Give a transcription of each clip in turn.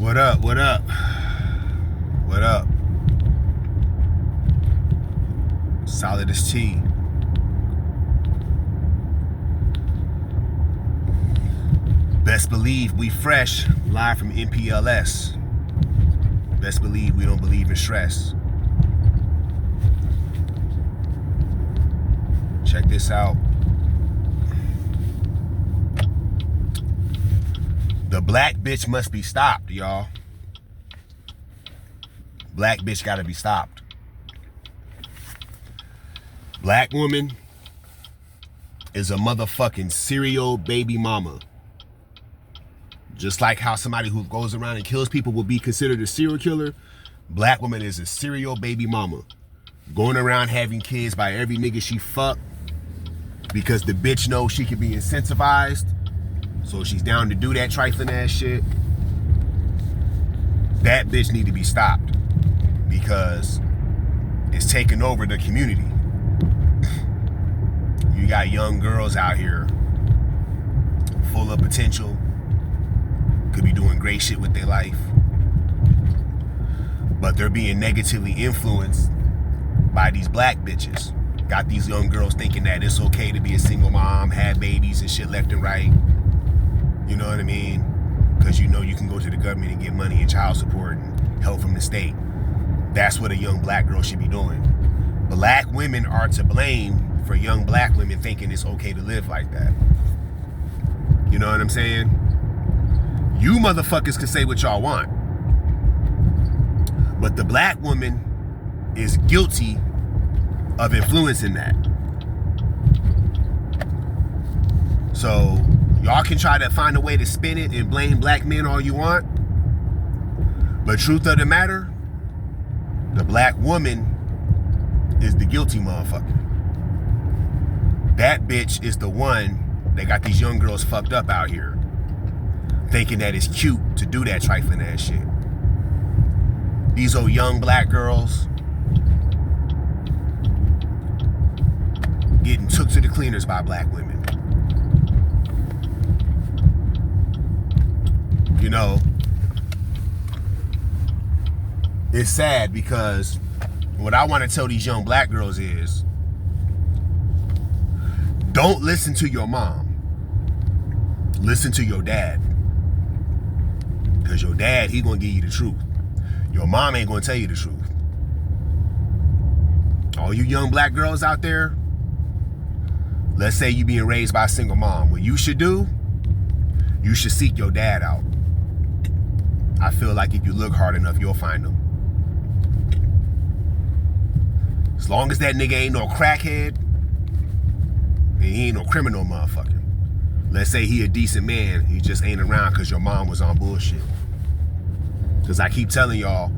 What up? What up? What up? Solidus-T. Best believe we fresh, live from MPLS. Best believe we don't believe in stress. Check this out. The black bitch must be stopped, y'all. Black bitch gotta be stopped. Black woman is a motherfucking serial baby mama. Just like how somebody who goes around and kills people will be considered a serial killer, black woman is a serial baby mama. Going around having kids by every nigga she fuck because the bitch knows she can be incentivized. So she's down to do that trifling ass shit. That bitch need to be stopped because it's taking over the community. You got young girls out here full of potential, could be doing great shit with their life, but they're being negatively influenced by these black bitches. Got these young girls thinking that it's okay to be a single mom, have babies and shit left and right. You know what I mean? Because you know you can go to the government and get money and child support and help from the state. That's what a young black girl should be doing. Black women are to blame for young black women thinking it's okay to live like that. You know what I'm saying? You motherfuckers can say what y'all want. But the black woman is guilty of influencing that. So y'all can try to find a way to spin it and blame black men all you want. But truth of the matter, the black woman is the guilty motherfucker. That bitch is the one that got these young girls fucked up out here, thinking that it's cute to do that trifling ass shit. These old young black girls getting took to the cleaners by black women. You know, it's sad because what I want to tell these young black girls is, don't listen to your mom. Listen to your dad. Because your dad, he gonna give you the truth. Your mom ain't gonna tell you the truth. All you young black girls out there, let's say you being raised by a single mom. What you should do, you should seek your dad out. I feel like if you look hard enough, you'll find him. As long as that nigga ain't no crackhead, and he ain't no criminal motherfucker. Let's say he a decent man, he just ain't around because your mom was on bullshit. Because I keep telling y'all,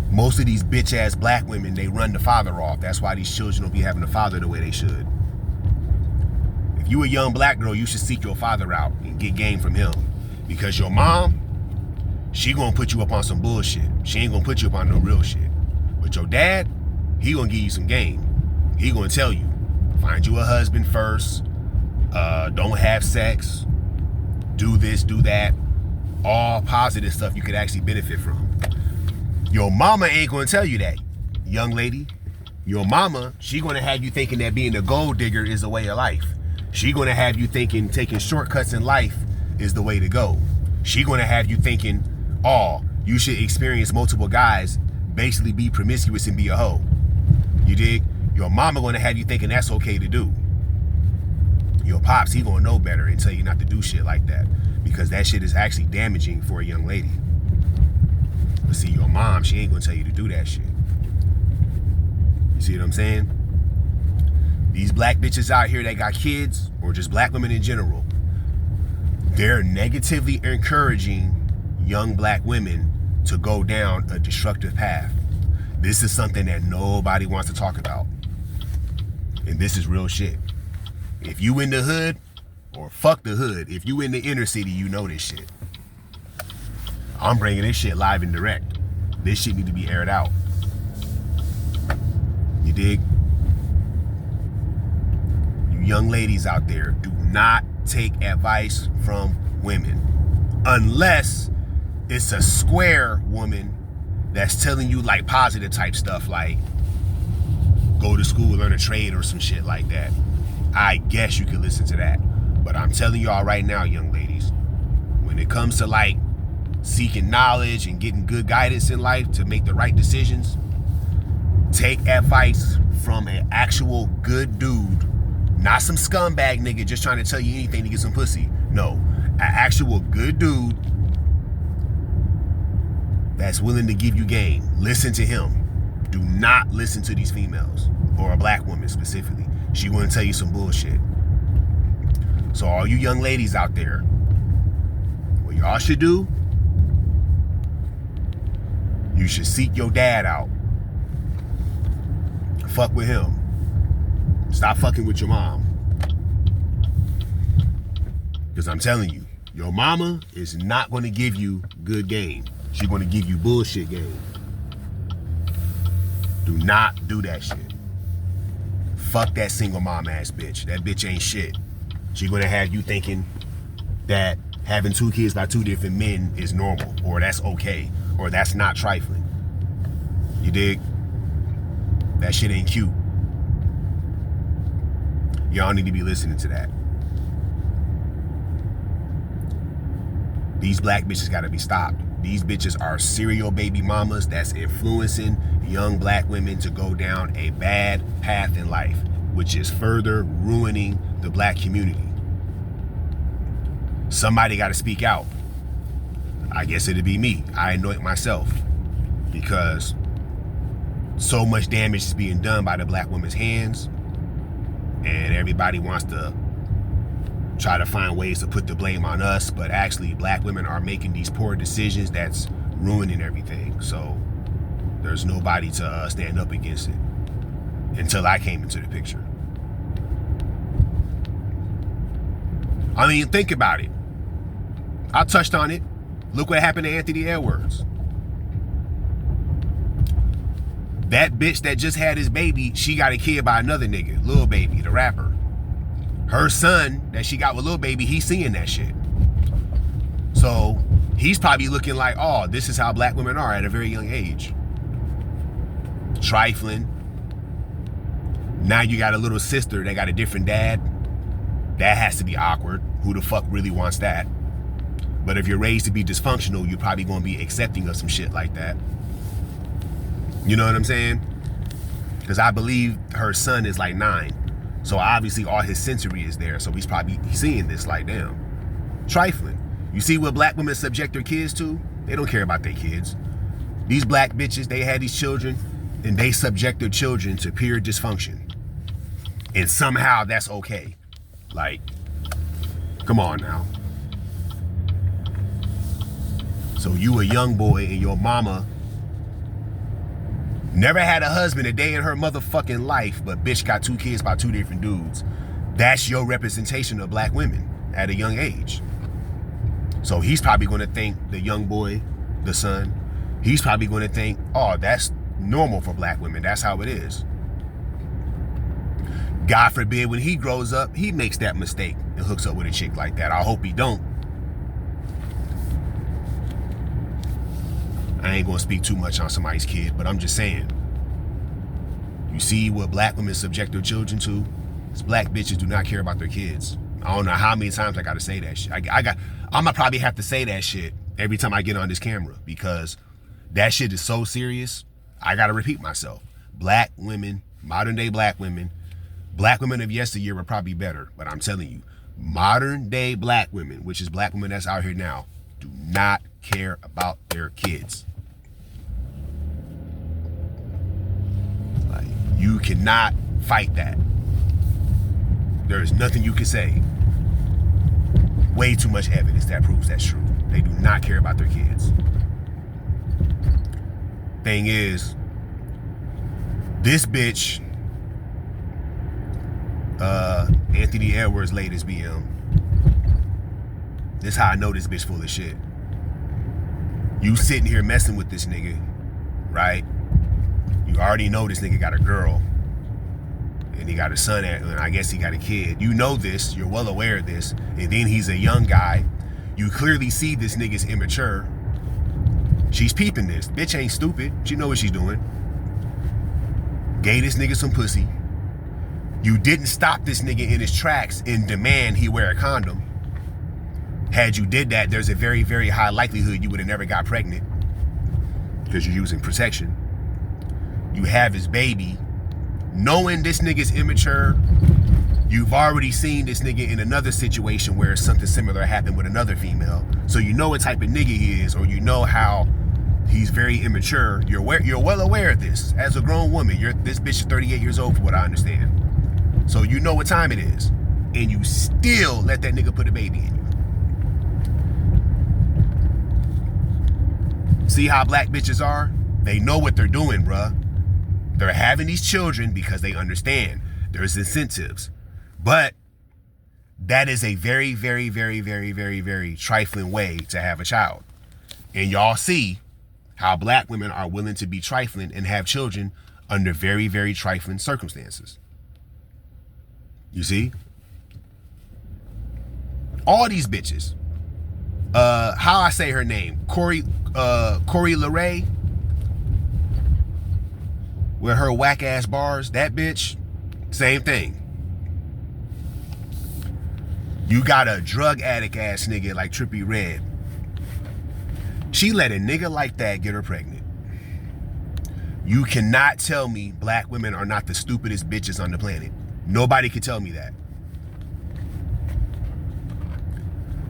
most of these bitch ass black women, they run the father off. That's why these children don't be having a father the way they should. If you a young black girl, you should seek your father out and get game from him. Because your mom, she gonna put you up on some bullshit. She ain't gonna put you up on no real shit. But your dad, he gonna give you some game. He gonna tell you, find you a husband first, don't have sex, do this, do that. All positive stuff you could actually benefit from. Your mama ain't gonna tell you that, young lady. Your mama, she gonna have you thinking that being a gold digger is a way of life. She gonna have you thinking taking shortcuts in life is the way to go. She gonna have you thinking, oh, you should experience multiple guys, basically be promiscuous and be a hoe. You dig? Your mama gonna have you thinking that's okay to do. Your pops, he gonna know better and tell you not to do shit like that, because that shit is actually damaging for a young lady. But see, your mom, she ain't gonna tell you to do that shit. You see what I'm saying? These black bitches out here that got kids, or just black women in general, they're negatively encouraging young black women to go down a destructive path. This is something that nobody wants to talk about. And this is real shit. If you in the hood, or fuck the hood, if you in the inner city, you know this shit. I'm bringing this shit live and direct. This shit need to be aired out. You dig? You young ladies out there, do not take advice from women unless it's a square woman that's telling you like positive type stuff, like go to school, learn a trade or some shit like that. I guess you could listen to that. But I'm telling y'all right now, young ladies, when it comes to like seeking knowledge and getting good guidance in life to make the right decisions, take advice from an actual good dude, not some scumbag nigga just trying to tell you anything to get some pussy. No, an actual good dude that's willing to give you game. Listen to him. Do not listen to these females, or a black woman specifically. She gonna tell you some bullshit. So all you young ladies out there, what y'all should do, you should seek your dad out. Fuck with him. Stop fucking with your mom. Because I'm telling you, your mama is not going to give you good game. She's going to give you bullshit game. Do not do that shit. Fuck that single mom ass bitch. That bitch ain't shit. She's going to have you thinking that having 2 kids by 2 different men is normal, or that's okay, or that's not trifling. You dig? That shit ain't cute. Y'all need to be listening to that. These black bitches gotta be stopped. These bitches are serial baby mamas that's influencing young black women to go down a bad path in life, which is further ruining the black community. Somebody gotta speak out. I guess it'd be me. I anoint myself, because so much damage is being done by the black woman's hands, and everybody wants to try to find ways to put the blame on us, but actually black women are making these poor decisions that's ruining everything. So there's nobody to stand up against it until I came into the picture. I mean, think about it. I touched on it. Look what happened to Anthony Edwards. That bitch that just had his baby, she got a kid by another nigga, Lil Baby, the rapper. Her son that she got with Lil Baby, he's seeing that shit. So he's probably looking like, oh, this is how black women are at a very young age. Trifling. Now you got a little sister that got a different dad. That has to be awkward. Who the fuck really wants that? But if you're raised to be dysfunctional, you're probably going to be accepting of some shit like that. You know what I'm saying? Because I believe her son is like 9. So obviously all his sensory is there. So he's probably seeing this like, damn. Trifling. You see what black women subject their kids to? They don't care about their kids. These black bitches, they had these children and they subject their children to pure dysfunction. And somehow that's okay. Like, come on now. So you a young boy and your mama never had a husband a day in her motherfucking life, but bitch got 2 kids by 2 different dudes. That's your representation of black women at a young age. So he's probably going to think, the young boy, the son, he's probably going to think, oh, that's normal for black women. That's how it is. God forbid when he grows up, he makes that mistake and hooks up with a chick like that. I hope he don't. I ain't gonna speak too much on somebody's kid, but I'm just saying. You see what black women subject their children to? These black bitches do not care about their kids. I don't know how many times I gotta say that shit. I'm gonna probably have to say that shit every time I get on this camera, because that shit is so serious. I gotta repeat myself. Black women, modern day black women of yesteryear were probably better, but I'm telling you, modern day black women, which is black women that's out here now, do not care about their kids. Like, you cannot fight that. There is nothing you can say. Way too much evidence that proves that's true. They do not care about their kids. Thing is, this bitch, Anthony Edwards' latest BM, this is how I know this bitch full of shit. You sitting here messing with this nigga, right? You already know this nigga got a girl. And he got a son, and I guess he got a kid. You know this, you're well aware of this. And then he's a young guy. You clearly see this nigga's immature. She's peeping this. Bitch ain't stupid. She know what she's doing. Gave this nigga some pussy. You didn't stop this nigga in his tracks and demand he wear a condom. Had you did that, there's a very, very high likelihood you would have never got pregnant because you're using protection. You have his baby. Knowing this nigga's immature, you've already seen this nigga in another situation where something similar happened with another female. So you know what type of nigga he is, or you know how he's very immature. You're well aware of this. As a grown woman, this bitch is 38 years old, from what I understand. So you know what time it is. And you still let that nigga put a baby in you. See how black bitches are? They know what they're doing, bruh. They're having these children because they understand there's incentives. But that is a very, very, very, very, very, very trifling way to have a child. And y'all see how black women are willing to be trifling and have children under very, very trifling circumstances. You see? All these bitches. How I say her name? Corey LeRae. With her whack ass bars, that bitch, same thing. You got a drug addict ass nigga like Trippie Redd. She let a nigga like that get her pregnant. You cannot tell me black women are not the stupidest bitches on the planet. Nobody can tell me that.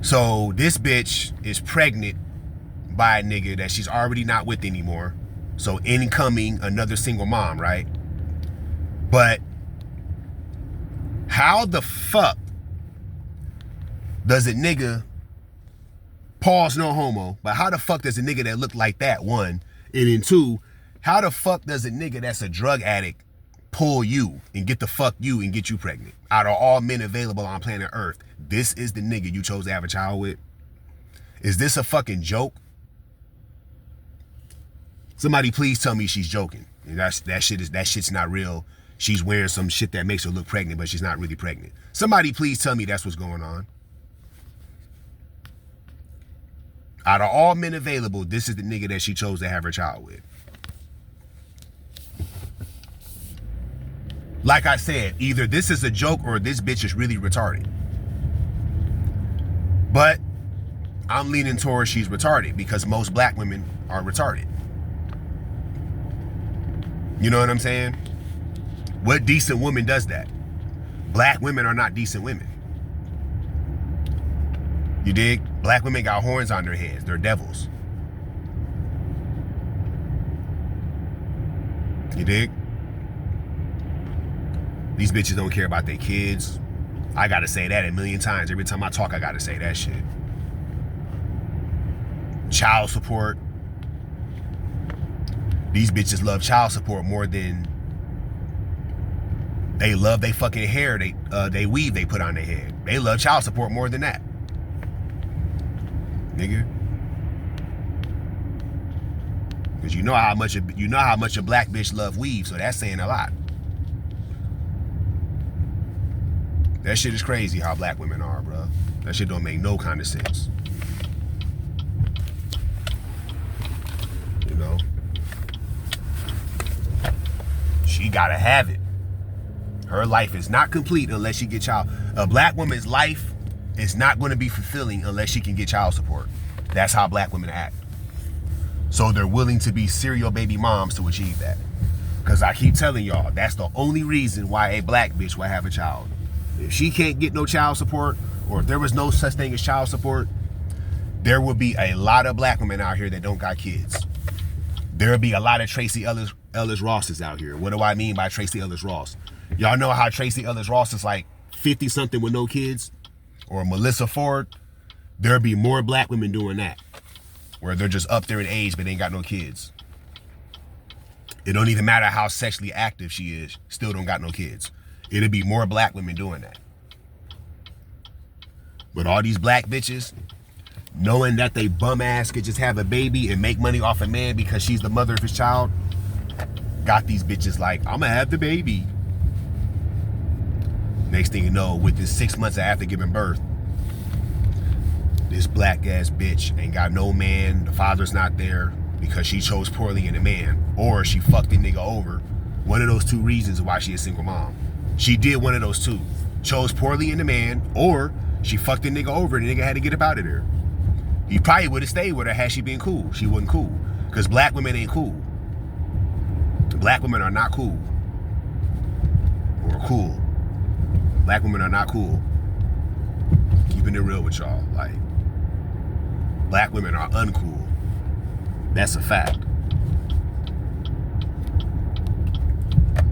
So this bitch is pregnant by a nigga that she's already not with anymore. So incoming another single mom, right? But how the fuck does a nigga, pause no homo, but how the fuck does a nigga that look like that, one, and then two, how the fuck does a nigga that's a drug addict pull you and get the fuck you and get you pregnant? Out of all men available on planet Earth, this is the nigga you chose to have a child with? Is this a fucking joke? Somebody please tell me she's joking. That shit's not real. She's wearing some shit that makes her look pregnant, but she's not really pregnant. Somebody please tell me that's what's going on. Out of all men available, this is the nigga that she chose to have her child with. Like I said, either this is a joke or this bitch is really retarded. But I'm leaning towards she's retarded because most black women are retarded. You know what I'm saying? What decent woman does that? Black women are not decent women. You dig? Black women got horns on their heads. They're devils. You dig? These bitches don't care about their kids. I gotta say that a million times. Every time I talk, I gotta say that shit. Child support. These bitches love child support more than they love they fucking hair, they weave they put on their head. They love child support more than that. Nigga. Because you know how much a black bitch love weave, so that's saying a lot. That shit is crazy how black women are, bro. That shit don't make no kind of sense. You know? She gotta have it. Her life is not complete unless she get child. A black woman's life is not going to be fulfilling unless she can get child support. That's how black women act. So they're willing to be serial baby moms to achieve that. Because I keep telling y'all, that's the only reason why a black bitch will have a child. If she can't get no child support, or if there was no such thing as child support, there would be a lot of black women out here that don't got kids. There would be a lot of Tracy Ellis Rosses out here. What do I mean by Tracy Ellis Ross? Y'all know how Tracy Ellis Ross is like 50 something with no kids? Or Melissa Ford? There'll be more black women doing that. Where they're just up there in age but ain't got no kids. It don't even matter how sexually active she is, still don't got no kids. It'll be more black women doing that. But all these black bitches, knowing that they bum ass could just have a baby and make money off a man because she's the mother of his child, got these bitches like, I'm gonna have the baby. Next thing you know, within 6 months after giving birth, this black ass bitch ain't got no man, the father's not there, because she chose poorly in a man, or she fucked the nigga over. One of those two reasons why she a single mom. She did one of those two. Chose poorly in a man, or she fucked the nigga over and the nigga had to get up out of there. He probably would have stayed with her had she been cool. She wasn't cool. Because black women ain't cool. Black women are not cool. Or cool. Black women are not cool. Keeping it real with y'all. Like, black women are uncool. That's a fact.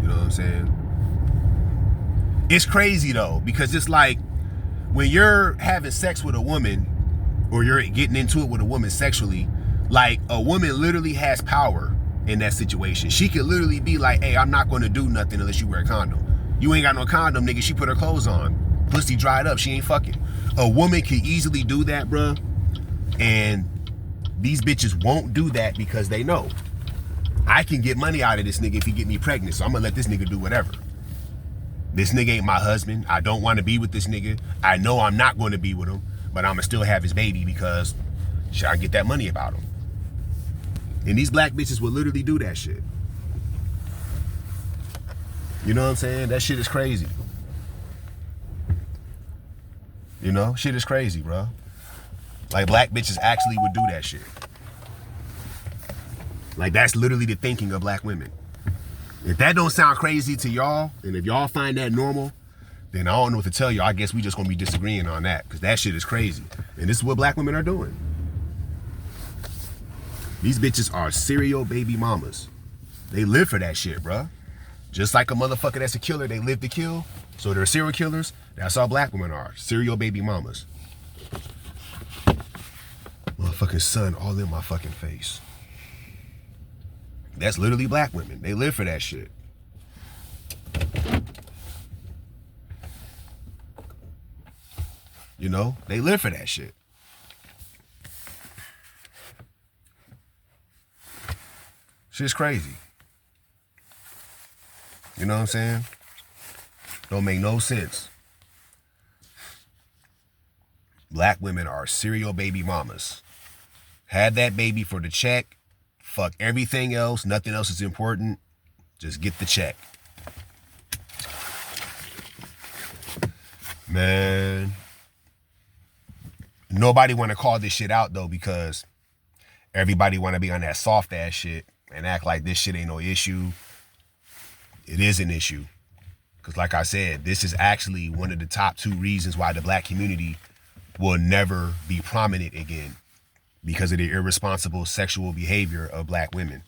You know what I'm saying? It's crazy though, because it's like when you're having sex with a woman or you're getting into it with a woman sexually, like a woman literally has power in that situation. She could literally be like, hey, I'm not going to do nothing unless you wear a condom. You ain't got no condom, nigga. She put her clothes on. Pussy dried up. She ain't fucking. A woman could easily do that, bruh. And these bitches won't do that because they know I can get money out of this nigga if he get me pregnant. So I'm gonna let this nigga do whatever. This nigga ain't my husband. I don't want to be with this nigga. I know I'm not going to be with him, but I'ma still have his baby because should I get that money about him? And these black bitches will literally do that shit. You know what I'm saying? That shit is crazy. You know, shit is crazy, bro. Like, black bitches actually would do that shit. Like, that's literally the thinking of black women. If that don't sound crazy to y'all, and if y'all find that normal, then I don't know what to tell you. I guess we just gonna be disagreeing on that, because that shit is crazy. And this is what black women are doing. These bitches are serial baby mamas. They live for that shit, bruh. Just like a motherfucker that's a killer, they live to kill. So they're serial killers. That's all black women are. Serial baby mamas. Motherfucking sun all in my fucking face. That's literally black women. They live for that shit. You know, they live for that shit. Shit's crazy. You know what I'm saying? Don't make no sense. Black women are serial baby mamas. Had that baby for the check. Fuck everything else. Nothing else is important. Just get the check. Man. Nobody want to call this shit out though, because everybody want to be on that soft ass shit and act like this shit ain't no issue. It is an issue. Because like I said, this is actually one of the top 2 reasons why the black community will never be prominent again. Because of the irresponsible sexual behavior of black women.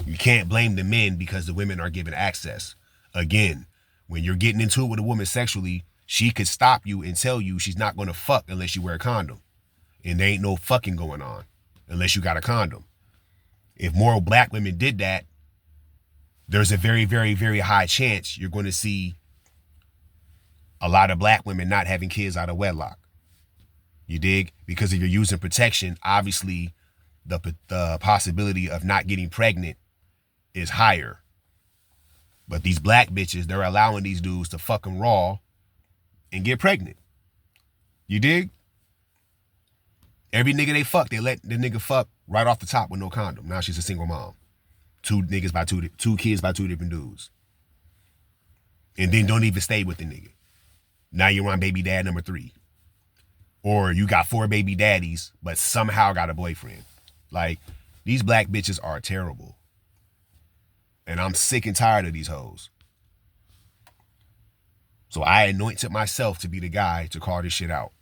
You can't blame the men because the women are given access. Again, when you're getting into it with a woman sexually, she could stop you and tell you she's not going to fuck unless you wear a condom. And there ain't no fucking going on unless you got a condom. If more black women did that, there's a very, very, very high chance you're going to see a lot of black women not having kids out of wedlock. You dig? Because if you're using protection, obviously the possibility of not getting pregnant is higher. But these black bitches, they're allowing these dudes to fuck them raw and get pregnant. You dig? Every nigga they fuck, they let the nigga fuck right off the top with no condom. Now she's a single mom. 2 kids by 2 different dudes. And then don't even stay with the nigga. Now you're on baby dad number 3. Or you got 4 baby daddies, but somehow got a boyfriend. Like, these black bitches are terrible. And I'm sick and tired of these hoes. So I anointed myself to be the guy to call this shit out.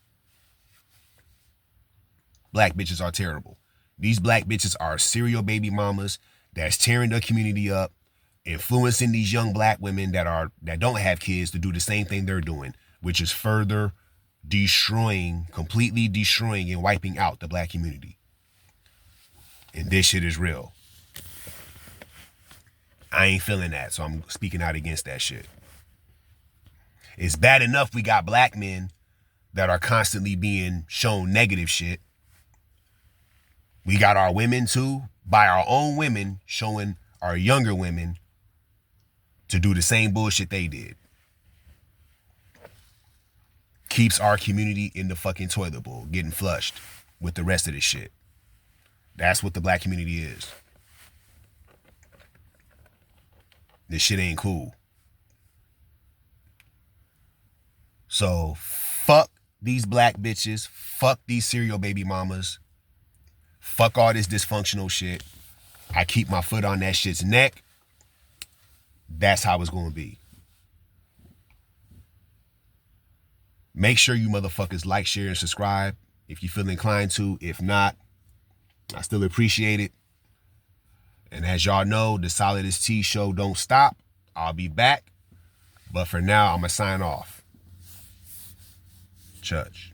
Black bitches are terrible. These black bitches are serial baby mamas that's tearing the community up, influencing these young black women that don't have kids to do the same thing they're doing, which is further completely destroying and wiping out the black community. And this shit is real. I ain't feeling that, so I'm speaking out against that shit. It's bad enough we got black men that are constantly being shown negative shit. We got our women too, by our own women, showing our younger women to do the same bullshit they did. Keeps our community in the fucking toilet bowl, getting flushed with the rest of this shit. That's what the black community is. This shit ain't cool. So fuck these black bitches. Fuck these serial baby mamas. Fuck all this dysfunctional shit. I keep my foot on that shit's neck. That's how it's gonna be. Make sure you motherfuckers like, share, and subscribe if you feel inclined to. If not, I still appreciate it. And as y'all know, the Solidus-T show don't stop. I'll be back. But for now, I'm going to sign off. Church.